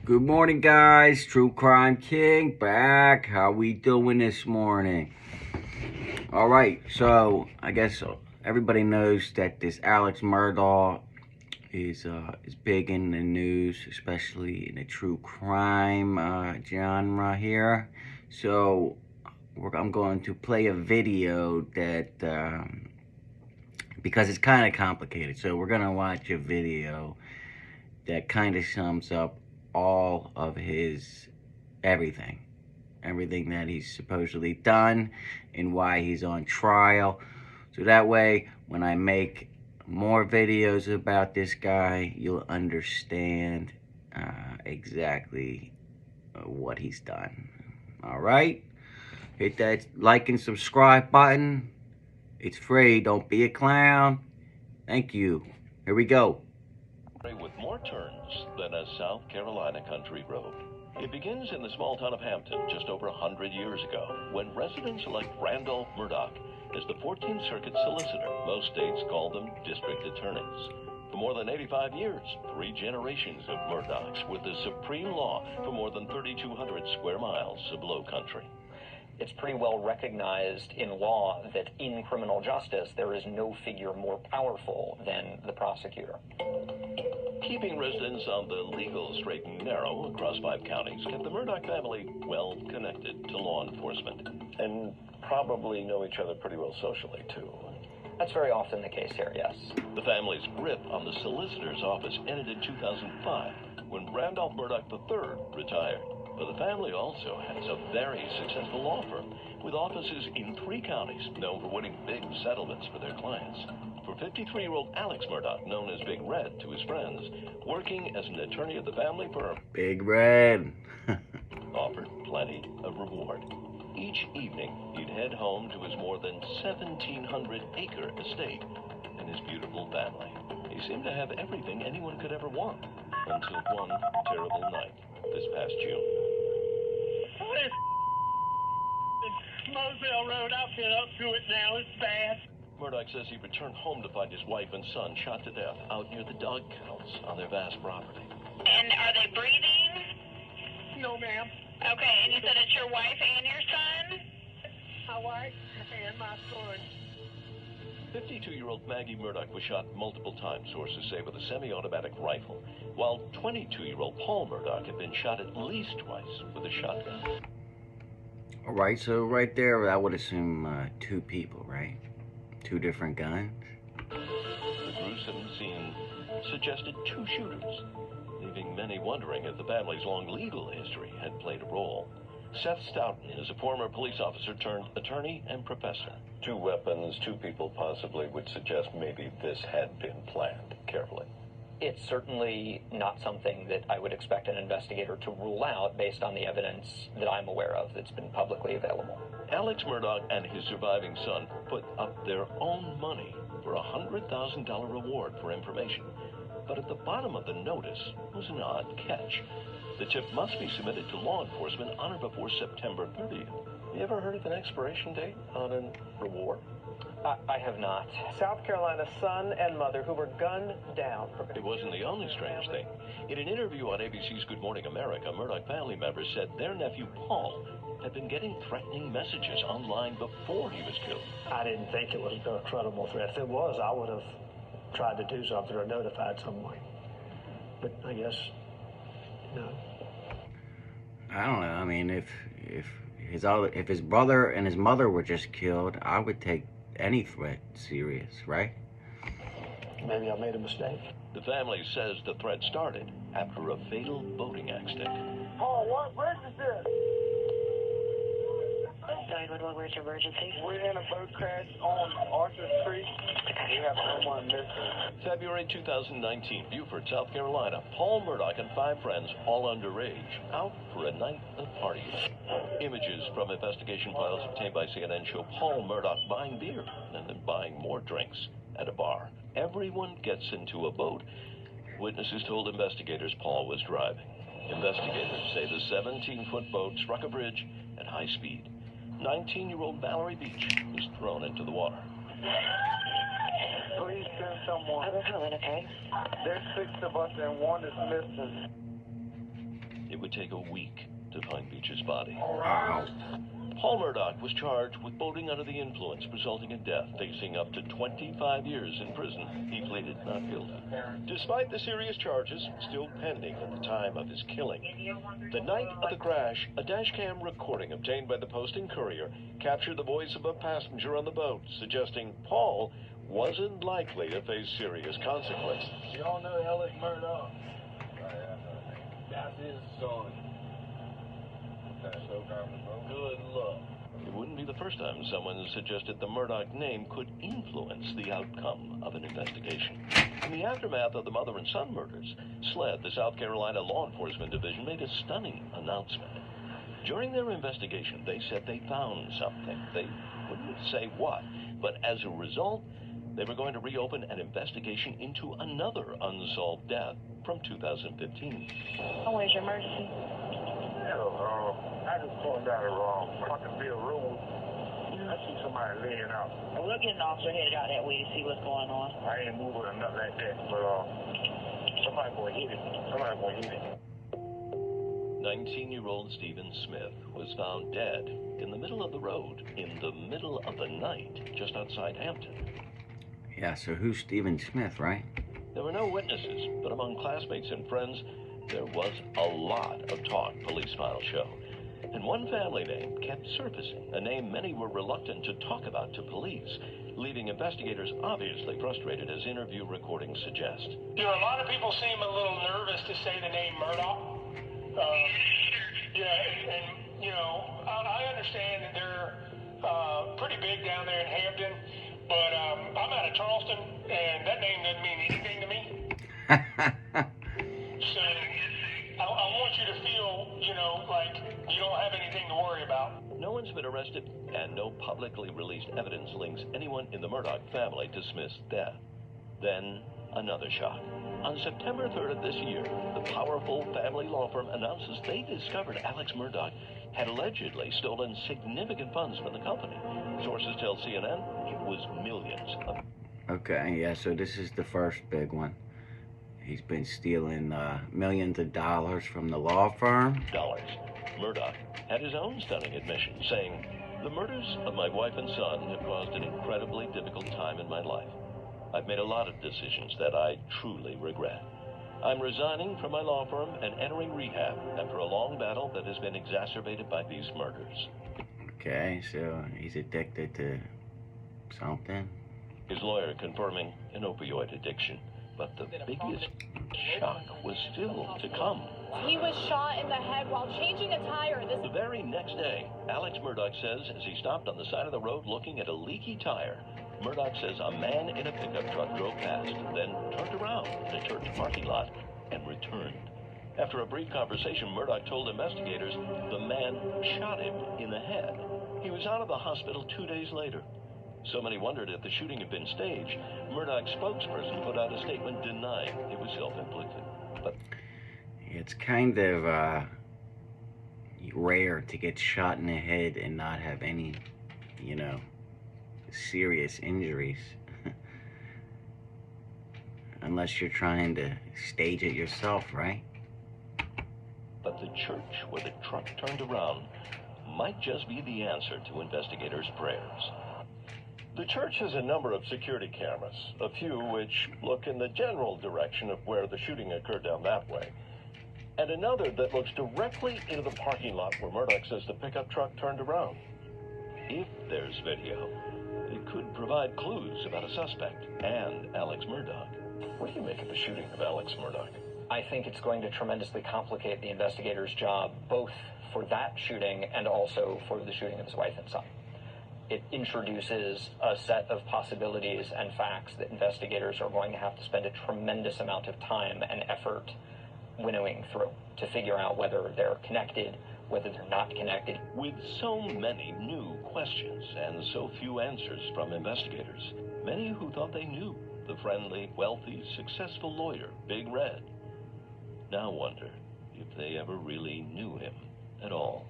Good morning, guys. True Crime King back. How we doing this morning? All right, so I guess everybody knows that this Alex Murdaugh is big in the news, especially in the true crime genre here. So I'm going to play a video that because it's kind of complicated. So we're gonna watch a video that kind of sums up all of his everything that he's supposedly done and why he's on trial. So that way, when I make more videos about this guy, you'll understand exactly what he's done. All right? Hit that like and subscribe button. It's free. Don't be a clown. Thank you. Here we go. With more turns than a South Carolina country road. It begins in the small town of Hampton just over 100 years ago, when residents elect Randolph Murdaugh as the 14th Circuit solicitor. Most states call them district attorneys. For more than 85 years, 3 generations of Murdaughs with the supreme law for more than 3,200 square miles of low country. It's pretty well recognized in law that in criminal justice, there is no figure more powerful than the prosecutor. Keeping residents on the legal straight and narrow across 5 counties kept the Murdaugh family well connected to law enforcement. And probably know each other pretty well socially, too. That's very often the case here, yes. The family's grip on the solicitor's office ended in 2005 when Randolph Murdaugh III retired. But the family also has a very successful law firm with offices in 3 counties known for winning big settlements for their clients. For 53-year-old Alex Murdaugh, known as Big Red to his friends, working as an attorney at the family firm, Big Red, offered plenty of reward. Each evening, he'd head home to his more than 1,700-acre estate and his beautiful family. He seemed to have everything anyone could ever want, until one terrible night this past June. Moselle Road, I've been up to it now, it's bad. Murdaugh says he returned home to find his wife and son shot to death out near the dog kennels on their vast property. And are they breathing? No, ma'am. Okay, and you said it's your wife and your son? My wife and my son. 52-year-old Maggie Murdaugh was shot multiple times, sources say, with a semi-automatic rifle, while 22-year-old Paul Murdaugh had been shot at least twice with a shotgun. All right, so right there, I would assume 2 people, right? 2 different guns. The gruesome scene suggested 2 shooters, leaving many wondering if the family's long legal history had played a role. Seth Stoughton is a former police officer turned attorney and professor. 2 weapons, 2 people possibly would suggest maybe this had been planned carefully. It's certainly not something that I would expect an investigator to rule out based on the evidence that I'm aware of that's been publicly available. Alex Murdaugh and his surviving son put up their own money for a $100,000 reward for information. But at the bottom of the notice was an odd catch. The tip must be submitted to law enforcement on or before September 30th. You ever heard of an expiration date on a reward? I have not. South Carolina's son and mother who were gunned down. It wasn't the only strange thing. In an interview on ABC's Good Morning America, Murdaugh family members said their nephew Paul had been getting threatening messages online before he was killed. I didn't think it was a credible threat. If it was, I would have tried to do something or notified someone. But I guess, no. I don't know. I mean, if his brother and his mother were just killed, I would take any threat serious, right? Maybe I made a mistake. The family says the threat started after a fatal boating accident. Oh, what bridge is this? 911, where's your emergency? We're in a boat crash on Arthur Street. We have someone missing. February 2019, Beaufort, South Carolina. Paul Murdaugh and 5 friends, all underage, out for a night of partying. Images from investigation files obtained by CNN show Paul Murdaugh buying beer and then buying more drinks at a bar. Everyone gets into a boat. Witnesses told investigators Paul was driving. Investigators say the 17-foot boat struck a bridge at high speed. 19-year-old Valerie Beach was thrown into the water. Please send someone. I will call in, okay? There's 6 of us and 1 is missing. would take a week to find Beach's body. Wow. Paul Murdaugh was charged with boating under the influence, resulting in death, facing up to 25 years in prison. He pleaded not guilty. Despite the serious charges still pending at the time of his killing, the night of the crash, a dashcam recording obtained by the Post and Courier captured the voice of a passenger on the boat, suggesting Paul wasn't likely to face serious consequences. Y'all know Alex Murdaugh? That's his son. Good luck. It wouldn't be the first time someone suggested the Murdaugh name could influence the outcome of an investigation. In the aftermath of the mother and son murders, SLED, the South Carolina Law Enforcement Division, made a stunning announcement. During their investigation, they said they found something. They wouldn't say what, but as a result, they were going to reopen an investigation into another unsolved death from 2015. Where's your emergency? I just pulled down the Cottonville Road. I see somebody laying out. We'll get an officer headed out that way to see what's going on. I ain't moving or nothing like that, but somebody gonna hit it. Somebody gonna hit it. 19-year-old Stephen Smith was found dead in the middle of the road in the middle of the night just outside Hampton. Yeah, so who's Stephen Smith, right? There were no witnesses, but among classmates and friends, there was a lot of talk, police files show. And one family name kept surfacing, a name many were reluctant to talk about to police, leaving investigators obviously frustrated, as interview recordings suggest. You know, a lot of people seem a little nervous to say the name Murdaugh. And you know, I understand that they're pretty big down there in Hampton, but I'm out of Charleston, and that name doesn't mean anything to me. So I want you to feel, you know, like you don't have anything to worry about. No one's been arrested, and no publicly released evidence links anyone in the Murdaugh family to Smith's death. Then, another shock. On September 3rd of this year, the powerful family law firm announces they discovered Alex Murdaugh had allegedly stolen significant funds from the company. Sources tell CNN it was millions of... Okay, yeah, so this is the first big one. He's been stealing millions of dollars from the law firm. Murdaugh had his own stunning admission, saying, "The murders of my wife and son have caused an incredibly difficult time in my life. I've made a lot of decisions that I truly regret. I'm resigning from my law firm and entering rehab after a long battle that has been exacerbated by these murders." Okay, so he's addicted to something. His lawyer confirming an opioid addiction. But the biggest shock was still to come. He was shot in the head while changing a tire. The very next day, Alex Murdaugh says as he stopped on the side of the road looking at a leaky tire, Murdaugh says a man in a pickup truck drove past, then turned around in a church parking lot and returned. After a brief conversation, Murdaugh told investigators the man shot him in the head. He was out of the hospital 2 days later. So many wondered if the shooting had been staged. Murdaugh's spokesperson put out a statement denying it was self-inflicted. But it's kind of rare to get shot in the head and not have any, you know, serious injuries. Unless you're trying to stage it yourself, right? But the church where the truck turned around might just be the answer to investigators' prayers. The church has a number of security cameras, a few which look in the general direction of where the shooting occurred down that way, and another that looks directly into the parking lot where Murdaugh says the pickup truck turned around. If there's video, it could provide clues about a suspect and Alex Murdaugh. What do you make of the shooting of Alex Murdaugh? I think it's going to tremendously complicate the investigator's job, both for that shooting and also for the shooting of his wife and son. It introduces a set of possibilities and facts that investigators are going to have to spend a tremendous amount of time and effort winnowing through to figure out whether they're connected, whether they're not connected. With so many new questions and so few answers from investigators, many who thought they knew the friendly, wealthy, successful lawyer, Big Red, now wonder if they ever really knew him at all.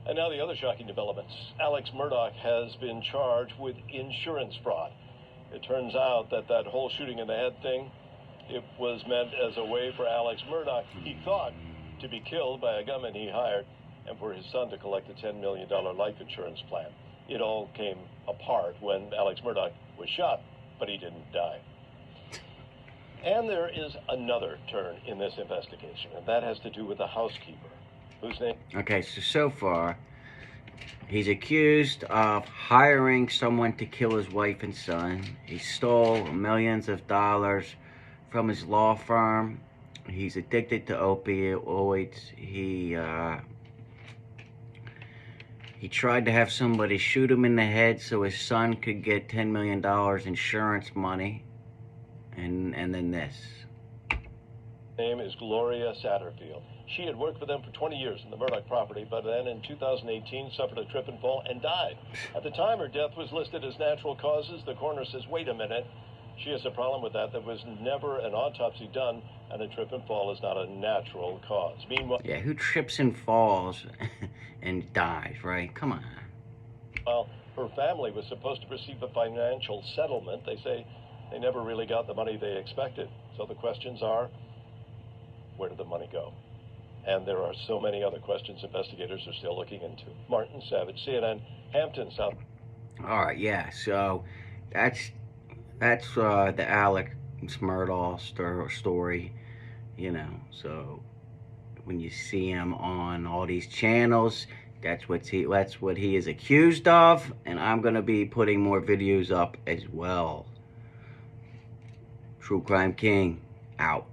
And now the other shocking developments. Alex Murdaugh has been charged with insurance fraud. It turns out that whole shooting in the head thing, it was meant as a way for Alex Murdaugh, he thought, to be killed by a gunman he hired, and for his son to collect a $10 million life insurance plan. It all came apart when Alex Murdaugh was shot, but he didn't die. And there is another turn in this investigation, and that has to do with the housekeeper, whose name... Okay, so far, he's accused of hiring someone to kill his wife and son. He stole millions of dollars from his law firm. He's addicted to opioids. He tried to have somebody shoot him in the head so his son could get $10 million insurance money. And then this. Name is Gloria Satterfield. She had worked for them for 20 years in the Murdaugh property, but then in 2018 suffered a trip and fall and died. At the time her death was listed as natural causes, the coroner says, wait a minute, she has a problem with that. There was never an autopsy done, and a trip and fall is not a natural cause. Meanwhile, yeah, who trips and falls and dies, right? Come on. Well, her family was supposed to receive a financial settlement. They say they never really got the money they expected. So the questions are, where did the money go? And there are so many other questions investigators are still looking into. Martin Savage, CNN, Hampton, South. All right, yeah. So that's the Alex Murdaugh story, you know. So when you see him on all these channels, that's what he is accused of, and I'm gonna be putting more videos up as well. True Crime King out.